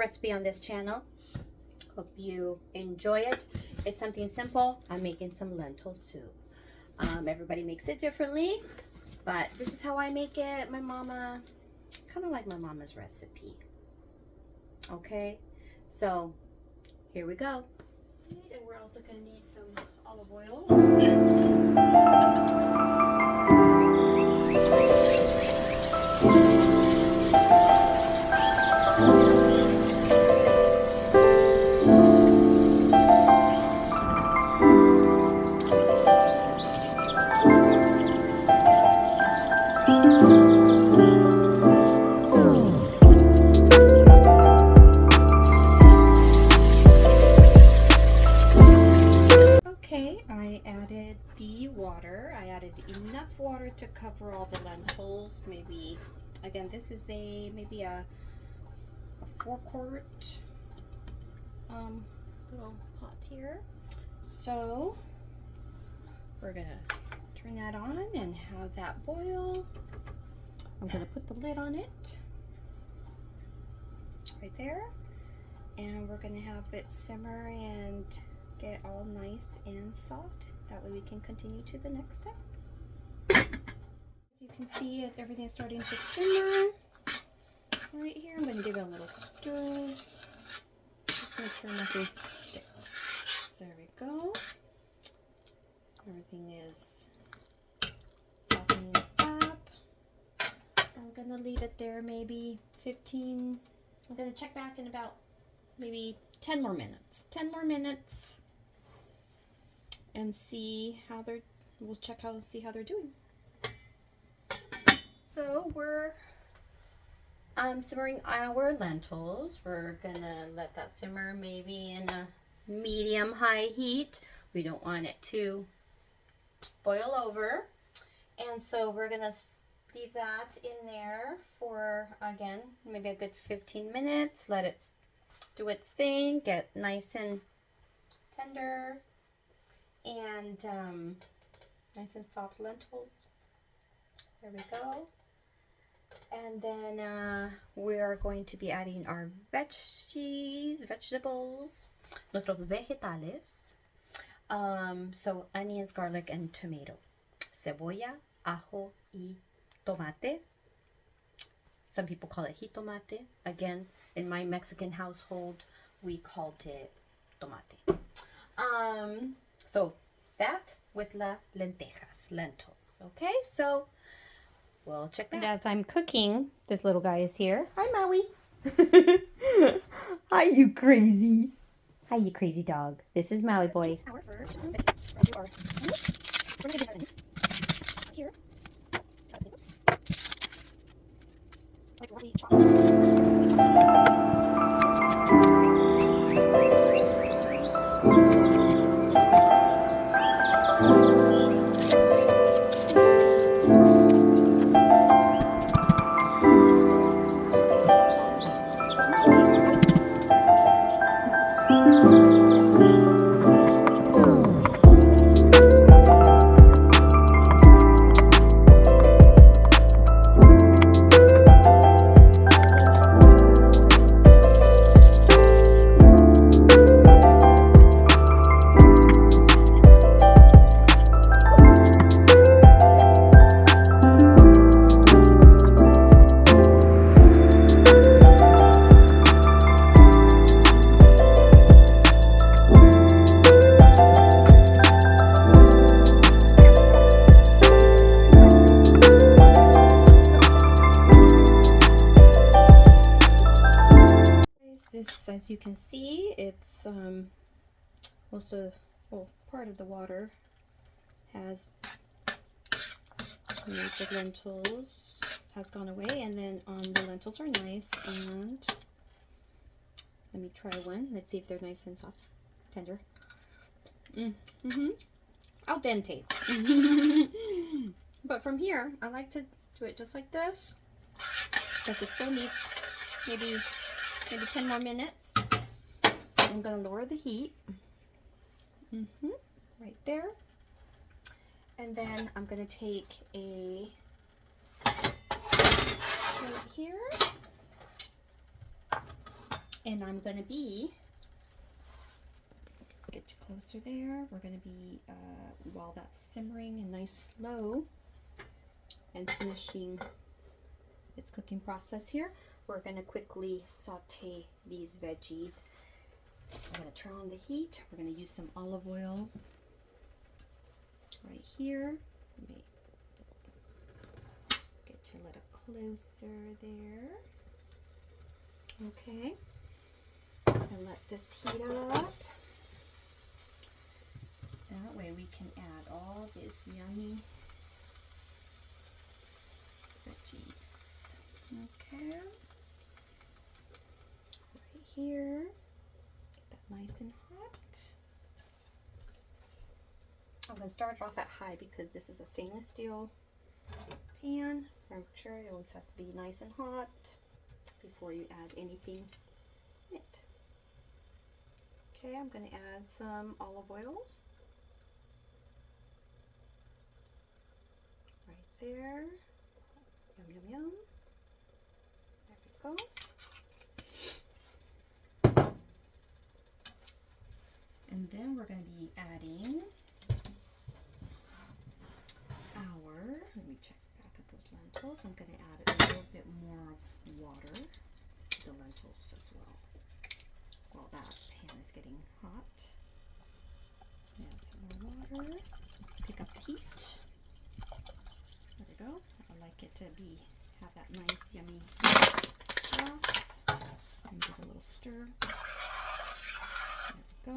recipe on this channel. Hope you enjoy it. It's something simple. I'm making some lentil soup. Everybody makes it differently, but this is how I make it. My mama, kind of like my mama's recipe. Okay, so here we go. And we're also going to need some olive oil. Okay, I added the water. I added enough water to cover all the lentils. Maybe, again, this is maybe a 4-quart little pot here. So we're gonna turn that on and have that boil. I'm gonna put the lid on it right there, and we're gonna have it simmer and get all nice and soft. That way we can continue to the next step. As you can see, everything's starting to simmer right here. I'm going to give it a little stir. Just make sure nothing sticks. There we go. Everything is softening up. I'm going to leave it there maybe 15. I'm going to check back in about maybe 10 more minutes. 10 more minutes. And see how see how they're doing. So we're simmering our lentils. We're gonna let that simmer maybe in a medium-high heat. We don't want it to boil over. And so we're gonna leave that in there for, again, maybe a good 15 minutes. Let it do its thing, get nice and tender. And nice and soft lentils. There we go. And then we are going to be adding our vegetables, nuestros vegetales. So onions, garlic, and tomato. Cebolla, ajo, y tomate. Some people call it jitomate. Again, in my Mexican household, we called it tomate. So that with la lentejas, lentils. Okay, so we'll check back. And as I'm cooking, this little guy is here. Hi, Maui. Hi, you crazy. Hi, you crazy dog. This is Maui boy. Our first bit. We're going to get this here. Like roughly chopped. As you can see, it's part of the water has made the lentils has gone away, and then the lentils are nice. And let me try one. Let's see if they're nice and soft, tender. Al dente. But from here, I like to do it just like this because it still needs maybe 10 more minutes. I'm going to lower the heat. Right there. And then I'm going to take a right here. And I'm going to be, get you closer there, we're going to be, while that's simmering and nice low and finishing its cooking process here, we're going to quickly saute these veggies. I'm going to turn on the heat. We're going to use some olive oil right here. Let me get you a little closer there. Okay. And let this heat up. That way we can add all this yummy veggies. Okay. Right here. Get that nice and hot. I'm going to start it off at high because this is a stainless steel pan. Make sure it always has to be nice and hot before you add anything in it. Okay, I'm going to add some olive oil. Right there. Yum, yum, yum. There we go. And then we're going to be adding let me check back at those lentils. I'm going to add a little bit more of water to the lentils as well. While that pan is getting hot. Add some more water. Pick up the heat. There we go. I like it to have that nice yummy broth. And give it a little stir. There we go.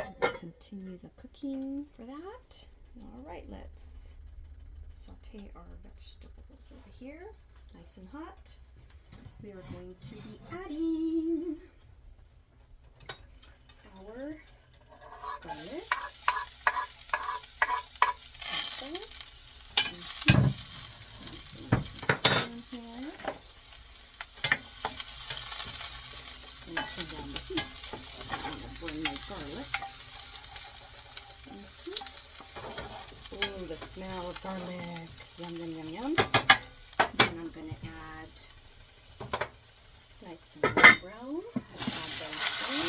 And we'll continue the cooking for that. All right, let's saute our vegetables over here, nice and hot. We are going to be adding our garlic. And turn down the heat. I'm going to burn my garlic. Ooh, the smell of garlic. Yum, yum, yum, yum. Then I'm going to add nice and brown. Add those in.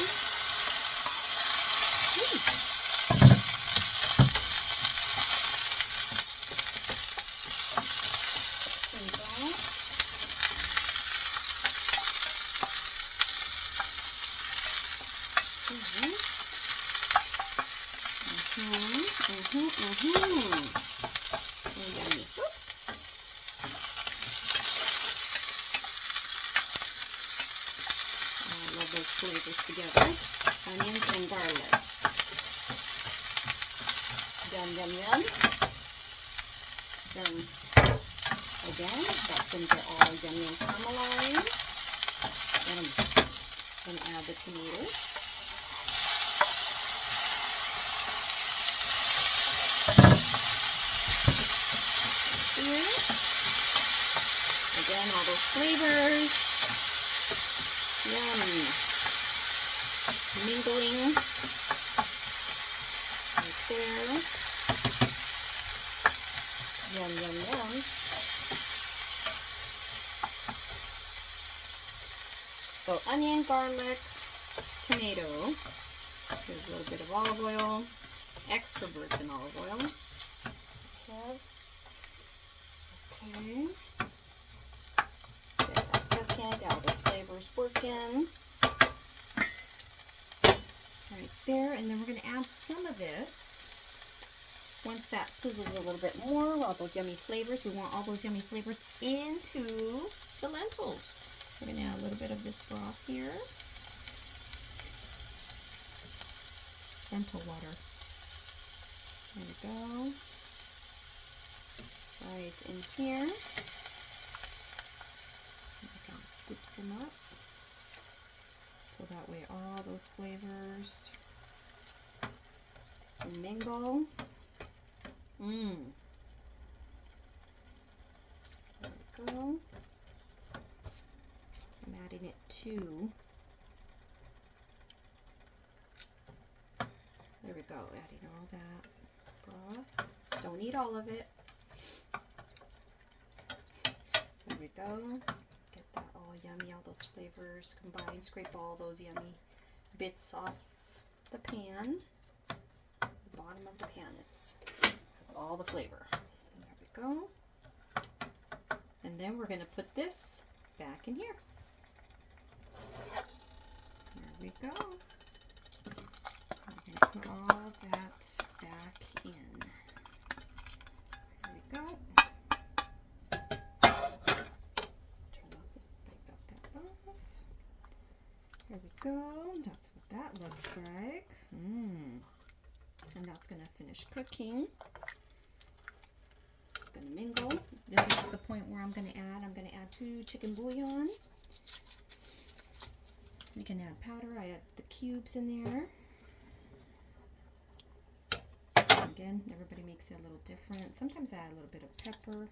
Yummy. I love those flavors together. Onions and garlic. Yum, yum, yum. Then again, that's going to get all yummy and caramelized. And I'm going to add the tomatoes. Again, all those flavors, yum, mingling right there, yum, yum, yum. So onion, garlic, tomato, there's a little bit of olive oil, extra virgin olive oil. Okay. Get that cooking, get all those flavors working. Right there, and then we're going to add some of this. Once that sizzles a little bit more, all those yummy flavors, we want all those yummy flavors into the lentils. We're going to add a little bit of this broth here. Lentil water. There we go. Right in here. I'll scoop some up. So that way all those flavors mingle. There we go. I'm adding it to. There we go, adding all that broth. Don't need all of it. There we go. Get that all yummy, all those flavors combined. Scrape all those yummy bits off the pan. The bottom of the pan has all the flavor. There we go. And then we're going to put this back in here. There we go. We're going to put all that back in. There we go. Turn off, wipe that off. There we go. That's what that looks like. And that's going to finish cooking. It's going to mingle. This is the point where I'm going to add 2 chicken bouillon. You can add powder. I add the cubes in there. Again, everybody makes it a little different. Sometimes I add a little bit of pepper.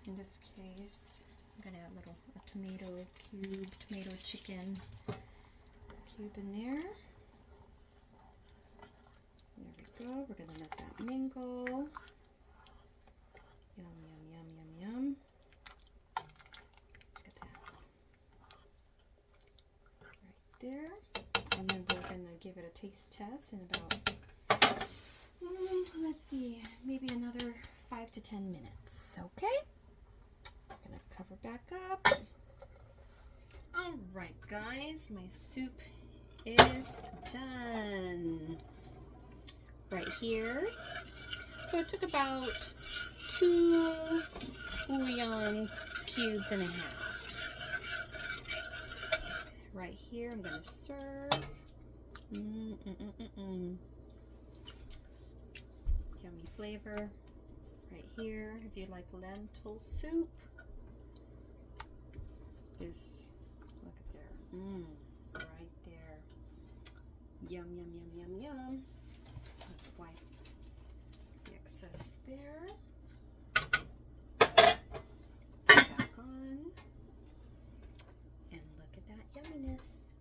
In this case, I'm going to add a tomato cube, tomato chicken cube in there. There we go. We're going to let that mingle. Yum, yum, yum, yum, yum. Look at that. Right there. And then we're going to give it a taste test in about, let's see, maybe another 5 to 10 minutes. Okay? I'm going to cover back up. All right, guys, my soup is done. Right here. So it took about 2 bouillon cubes and a half. Right here, I'm going to serve. Yummy flavor. Right here, if you like lentil soup. This, look at there. Right there. Yum, yum, yum, yum, yum. Wipe the excess there. Back on. And look at that yumminess.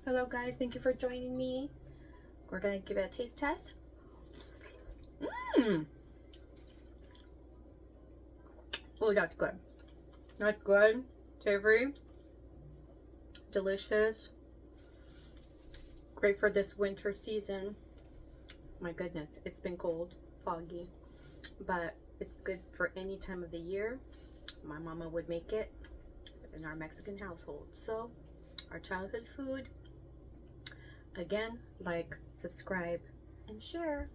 Hello guys, thank you for joining me. We're gonna give it a taste test. Oh, that's good. That's good. Savory. Delicious. Great for this winter season. My goodness, it's been cold, foggy, but it's good for any time of the year. My mama would make it in our Mexican household. So, our childhood food. Again, like, subscribe, and share.